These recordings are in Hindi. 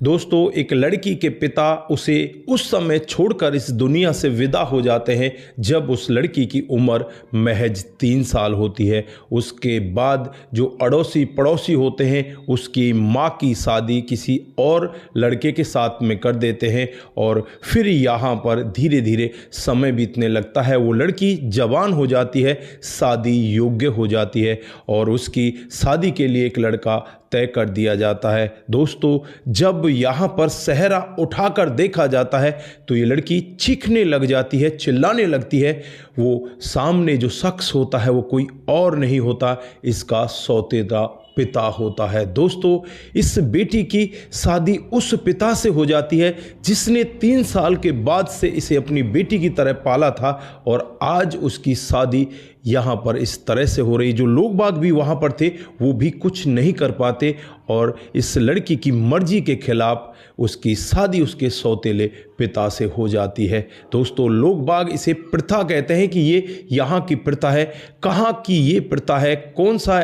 दोस्तों, एक लड़की के पिता उसे उस समय छोड़कर इस दुनिया से विदा हो जाते हैं जब उस लड़की की उम्र महज 3 साल होती है। उसके बाद जो अड़ोसी पड़ोसी होते हैं उसकी माँ की शादी किसी और लड़के के साथ में कर देते हैं और फिर यहाँ पर धीरे धीरे समय बीतने लगता है। वो लड़की जवान हो जाती है, शादी योग्य हो जाती है और उसकी शादी के लिए एक लड़का तय कर दिया जाता है। दोस्तों, जब यहाँ पर सेहरा उठाकर देखा जाता है तो ये लड़की चीखने लग जाती है, चिल्लाने लगती है। वो सामने जो शख्स होता है वो कोई और नहीं होता, इसका सौतेला पिता होता है। दोस्तों, इस बेटी की शादी उस पिता से हो जाती है जिसने 3 साल के बाद से इसे अपनी बेटी की तरह पाला था और आज उसकी शादी यहाँ पर इस तरह से हो रही। जो लोग बाग भी वहाँ पर थे वो भी कुछ नहीं कर पाते और इस लड़की की मर्जी के खिलाफ उसकी शादी उसके सौतेले पिता से हो जाती है। दोस्तों, लोग बाग इसे प्रथा कहते हैं कि ये यहाँ की प्रथा है। कहाँ की ये प्रथा है, कौन सा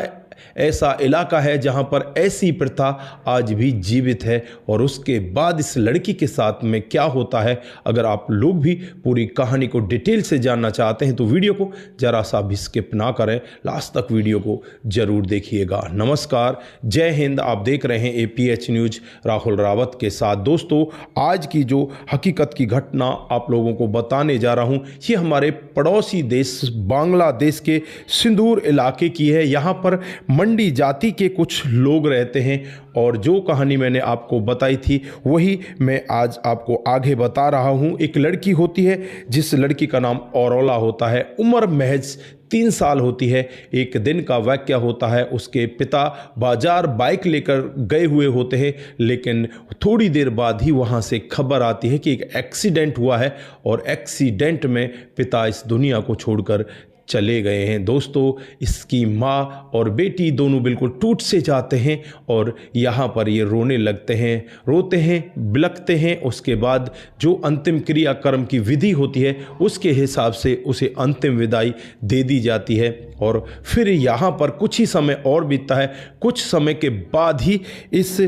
ऐसा इलाका है जहां पर ऐसी प्रथा आज भी जीवित है और उसके बाद इस लड़की के साथ में क्या होता है। अगर आप लोग भी पूरी कहानी को डिटेल से जानना चाहते हैं तो वीडियो को जरा सा भी स्किप ना करें, लास्ट तक वीडियो को जरूर देखिएगा। नमस्कार, जय हिंद। आप देख रहे हैं APH न्यूज राहुल रावत के साथ। दोस्तों, आज की जो हकीकत की घटना आप लोगों को बताने जा रहा हूं ये हमारे पड़ोसी देश बांग्लादेश के सिंदूर इलाके की है। यहाँ पर मंडी जाति के कुछ लोग रहते हैं और जो कहानी मैंने आपको बताई थी वही मैं आज आपको आगे बता रहा हूं। एक लड़की होती है जिस लड़की का नाम औरोला होता है, उम्र महज 3 साल होती है। एक दिन का वाकया होता है, उसके पिता बाजार बाइक लेकर गए हुए होते हैं लेकिन थोड़ी देर बाद ही वहाँ से खबर आती है कि एक एक्सीडेंट हुआ है और एक्सीडेंट में पिता इस दुनिया को छोड़कर चले गए हैं। दोस्तों, इसकी माँ और बेटी दोनों बिल्कुल टूट से जाते हैं और यहाँ पर ये रोने लगते हैं, रोते हैं, बिलखते हैं। उसके बाद जो अंतिम क्रियाक्रम की विधि होती है उसके हिसाब से उसे अंतिम विदाई दे दी जाती है और फिर यहाँ पर कुछ ही समय और बीतता है। कुछ समय के बाद ही इस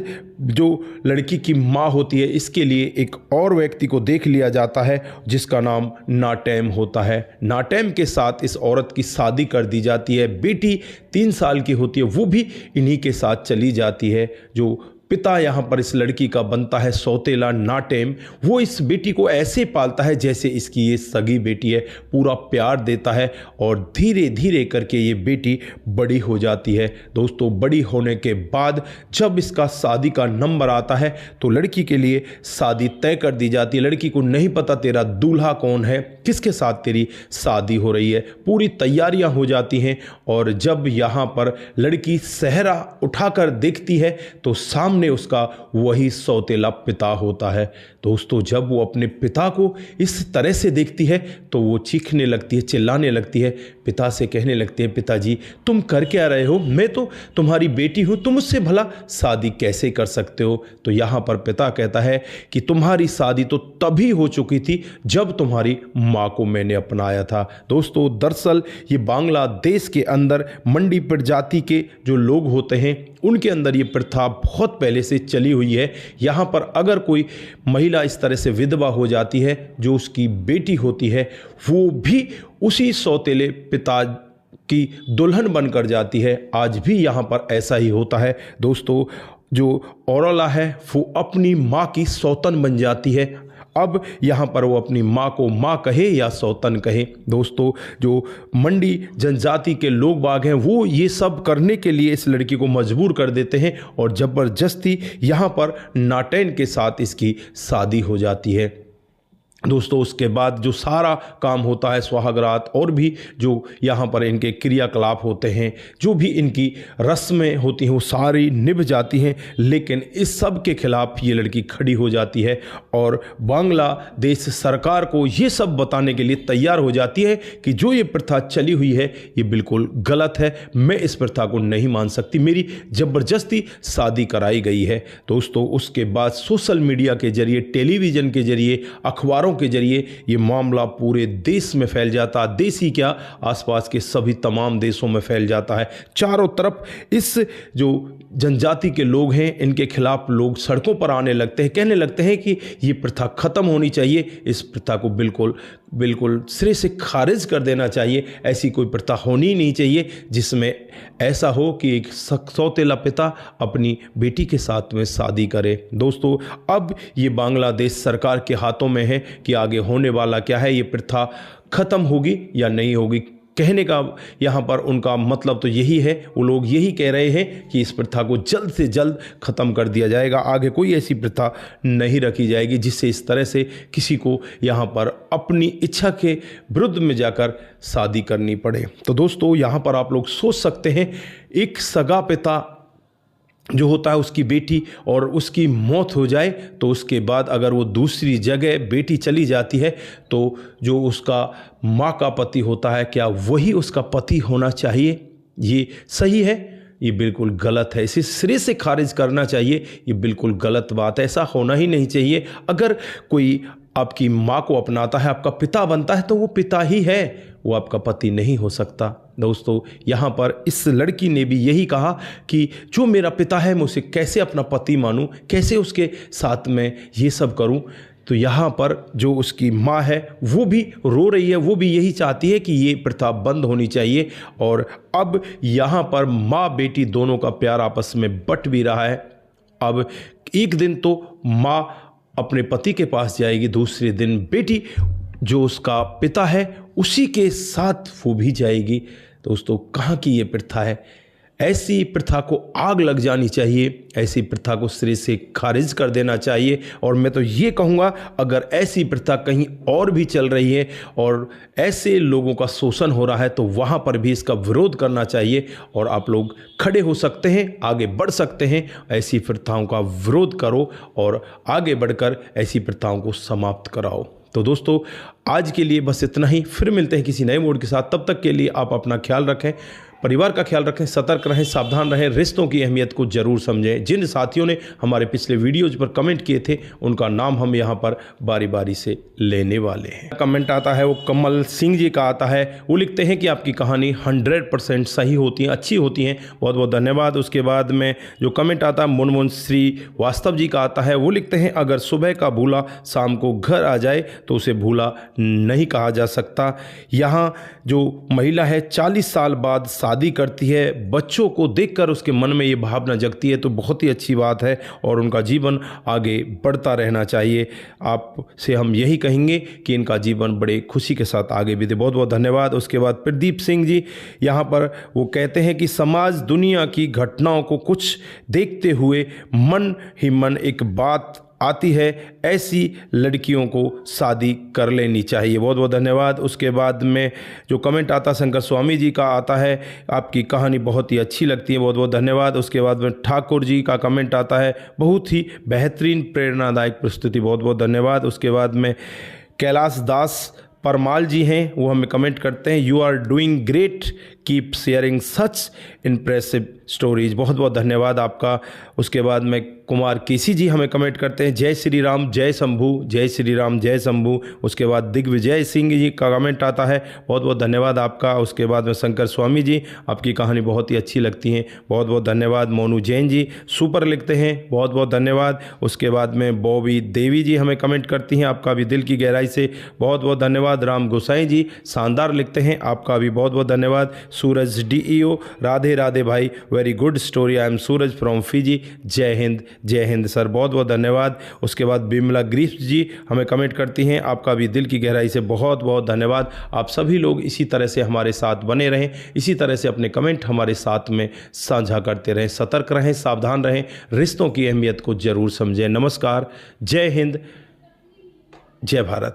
जो लड़की की माँ होती है इसके लिए एक और व्यक्ति को देख लिया जाता है जिसका नाम नाटेम होता है। नाटेम के साथ इस औरत की शादी कर दी जाती है। बेटी 3 साल की होती है, वो भी इन्हीं के साथ चली जाती है। जो पिता यहाँ पर इस लड़की का बनता है सौतेला नाटेम, वो इस बेटी को ऐसे पालता है जैसे इसकी ये सगी बेटी है, पूरा प्यार देता है और धीरे धीरे करके ये बेटी बड़ी हो जाती है। दोस्तों, बड़ी होने के बाद जब इसका शादी का नंबर आता है तो लड़की के लिए शादी तय कर दी जाती है। लड़की को नहीं पता तेरा दूल्हा कौन है, किसके साथ तेरी शादी हो रही है। पूरी तैयारियां हो जाती हैं और जब यहाँ पर लड़की सेहरा उठाकर देखती है तो सामने उसका वही सौतेला पिता होता है। दोस्तों, जब वो अपने पिता को इस तरह से देखती है तो वो चीखने लगती है, चिल्लाने लगती है, पिता से कहने लगती है, पिताजी तुम कर क्या रहे हो, मैं तो तुम्हारी बेटी हूँ, तुम मुझसे भला शादी कैसे कर सकते हो। तो यहाँ पर पिता कहता है कि तुम्हारी शादी तो तभी हो चुकी थी जब तुम्हारी माँ को मैंने अपनाया था। दोस्तों, दरअसल ये बांग्लादेश के अंदर मंडी प्रजाति के जो लोग होते हैं उनके अंदर ये प्रथा बहुत पहले से चली हुई है। यहाँ पर अगर कोई महिला इस तरह से विधवा हो जाती है, जो उसकी बेटी होती है वो भी उसी सौतेले पिता की दुल्हन बनकर जाती है। आज भी यहाँ पर ऐसा ही होता है। दोस्तों, जो औरोला है वो अपनी माँ की सौतन बन जाती है। अब यहाँ पर वो अपनी माँ को माँ कहे या सौतन कहे। दोस्तों, जो मंडी जनजाति के लोग बाग हैं वो ये सब करने के लिए इस लड़की को मजबूर कर देते हैं और ज़बरदस्ती यहाँ पर नाटेन के साथ इसकी शादी हो जाती है। दोस्तों, उसके बाद जो सारा काम होता है, सुहागरात और भी जो यहाँ पर इनके क्रियाकलाप होते हैं, जो भी इनकी रस्में होती हैं वो सारी निभ जाती हैं। लेकिन इस सब के खिलाफ ये लड़की खड़ी हो जाती है और बांग्लादेश सरकार को ये सब बताने के लिए तैयार हो जाती है कि जो ये प्रथा चली हुई है ये बिल्कुल गलत है, मैं इस प्रथा को नहीं मान सकती, मेरी ज़बरदस्ती शादी कराई गई है। दोस्तों, उसके बाद सोशल मीडिया के जरिए, टेलीविज़न के जरिए, अखबारों खबरों के जरिए ये मामला पूरे देश में फैल जाता, देश ही क्या आसपास के सभी तमाम देशों में फैल जाता है। चारों तरफ इस जो जनजाति के लोग हैं इनके खिलाफ लोग सड़कों पर आने लगते हैं, कहने लगते हैं कि ये प्रथा खत्म होनी चाहिए, इस प्रथा को बिल्कुल सिरे से खारिज कर देना चाहिए। ऐसी कोई प्रथा होनी ही नहीं चाहिए जिसमें ऐसा हो कि एक सौतेला पिता अपनी बेटी के साथ में शादी करे। दोस्तों, अब ये बांग्लादेश सरकार के हाथों में है कि आगे होने वाला क्या है, ये प्रथा खत्म होगी या नहीं होगी। कहने का यहाँ पर उनका मतलब तो यही है, वो लोग यही कह रहे हैं कि इस प्रथा को जल्द से जल्द ख़त्म कर दिया जाएगा, आगे कोई ऐसी प्रथा नहीं रखी जाएगी जिससे इस तरह से किसी को यहाँ पर अपनी इच्छा के विरुद्ध में जाकर शादी करनी पड़े। तो दोस्तों, यहाँ पर आप लोग सोच सकते हैं, एक सगा पिता जो होता है उसकी बेटी और उसकी मौत हो जाए तो उसके बाद अगर वो दूसरी जगह बेटी चली जाती है तो जो उसका माँ का पति होता है क्या वही उसका पति होना चाहिए? ये सही है? ये बिल्कुल गलत है, इसे सिरे से खारिज करना चाहिए। ये बिल्कुल गलत बात है, ऐसा होना ही नहीं चाहिए। अगर कोई आपकी माँ को अपनाता है, आपका पिता बनता है, तो वो पिता ही है, वो आपका पति नहीं हो सकता। दोस्तों, यहाँ पर इस लड़की ने भी यही कहा कि जो मेरा पिता है मैं उसे कैसे अपना पति मानूं, कैसे उसके साथ में ये सब करूं। तो यहाँ पर जो उसकी माँ है वो भी रो रही है, वो भी यही चाहती है कि ये प्रथा बंद होनी चाहिए। और अब यहाँ पर माँ बेटी दोनों का प्यार आपस में बट भी रहा है। अब एक दिन तो माँ अपने पति के पास जाएगी, दूसरे दिन बेटी जो उसका पिता है उसी के साथ वो भी जाएगी। दोस्तों, कहाँ की ये प्रथा है? ऐसी प्रथा को आग लग जानी चाहिए, ऐसी प्रथा को सिरे से खारिज कर देना चाहिए। और मैं तो ये कहूँगा, अगर ऐसी प्रथा कहीं और भी चल रही है और ऐसे लोगों का शोषण हो रहा है तो वहाँ पर भी इसका विरोध करना चाहिए और आप लोग खड़े हो सकते हैं, आगे बढ़ सकते हैं। ऐसी प्रथाओं का विरोध करो और आगे बढ़कर ऐसी प्रथाओं को समाप्त कराओ। तो दोस्तों, आज के लिए बस इतना ही, फिर मिलते हैं किसी नए मोड के साथ। तब तक के लिए आप अपना ख्याल रखें, परिवार का ख्याल रखें, सतर्क रहें, सावधान रहें, रिश्तों की अहमियत को जरूर समझें। जिन साथियों ने हमारे पिछले वीडियोज पर कमेंट किए थे उनका नाम हम यहाँ पर बारी बारी से लेने वाले हैं। कमेंट आता है वो कमल सिंह जी का आता है, वो लिखते हैं कि आपकी कहानी 100% सही होती है, अच्छी होती हैं, बहुत बहुत धन्यवाद। उसके बाद में जो कमेंट आता है मुनमुन श्री वास्तव जी का आता है, वो लिखते हैं अगर सुबह का भूला शाम को घर आ जाए तो उसे भूला नहीं कहा जा सकता। यहाँ जो महिला है 40 साल बाद शादी करती है, बच्चों को देखकर उसके मन में ये भावना जगती है, तो बहुत ही अच्छी बात है और उनका जीवन आगे बढ़ता रहना चाहिए। आपसे हम यही कहेंगे कि इनका जीवन बड़े खुशी के साथ आगे बीते। बहुत बहुत धन्यवाद। उसके बाद प्रदीप सिंह जी यहाँ पर वो कहते हैं कि समाज दुनिया की घटनाओं को कुछ देखते हुए मन ही मन एक बात आती है, ऐसी लड़कियों को शादी कर लेनी चाहिए। बहुत बहुत धन्यवाद। उसके बाद में जो कमेंट आता शंकर स्वामी जी का आता है, आपकी कहानी बहुत ही अच्छी लगती है, बहुत बहुत धन्यवाद। उसके बाद में ठाकुर जी का कमेंट आता है, बहुत ही बेहतरीन प्रेरणादायक प्रस्तुति, बहुत बहुत धन्यवाद। उसके बाद में कैलाश दास परमाल जी हैं, वो हमें कमेंट करते हैं, you are doing great, keep sharing such impressive stories, बहुत बहुत धन्यवाद आपका। उसके बाद में कुमार केसी जी हमें कमेंट करते हैं, जय श्री राम जय शंभू, जय श्री राम जय शंभू। उसके बाद दिग्विजय सिंह जी का कमेंट आता है, बहुत बहुत धन्यवाद आपका। उसके बाद में शंकर स्वामी जी, आपकी कहानी बहुत ही अच्छी लगती है, बहुत बहुत धन्यवाद। मोनू जैन जी सुपर लिखते हैं, बहुत बहुत धन्यवाद। उसके बाद में बॉबी देवी जी हमें कमेंट करती हैं, आपका भी दिल की गहराई से बहुत बहुत धन्यवाद। राम गोसाई जी शानदार लिखते हैं, आपका भी बहुत बहुत धन्यवाद। सूरज डीईओ, राधे राधे भाई, very good story, I am Suraj from Fiji, जय हिंद सर, बहुत बहुत धन्यवाद। उसके बाद बिमला ग्रीफ जी हमें कमेंट करती हैं, आपका भी दिल की गहराई से बहुत बहुत धन्यवाद। आप सभी लोग इसी तरह से हमारे साथ बने रहें, इसी तरह से अपने कमेंट हमारे साथ में साझा करते रहें, सतर्क रहें, सावधान रहें, रिश्तों की अहमियत को जरूर समझें। नमस्कार, जय हिंद, जय भारत।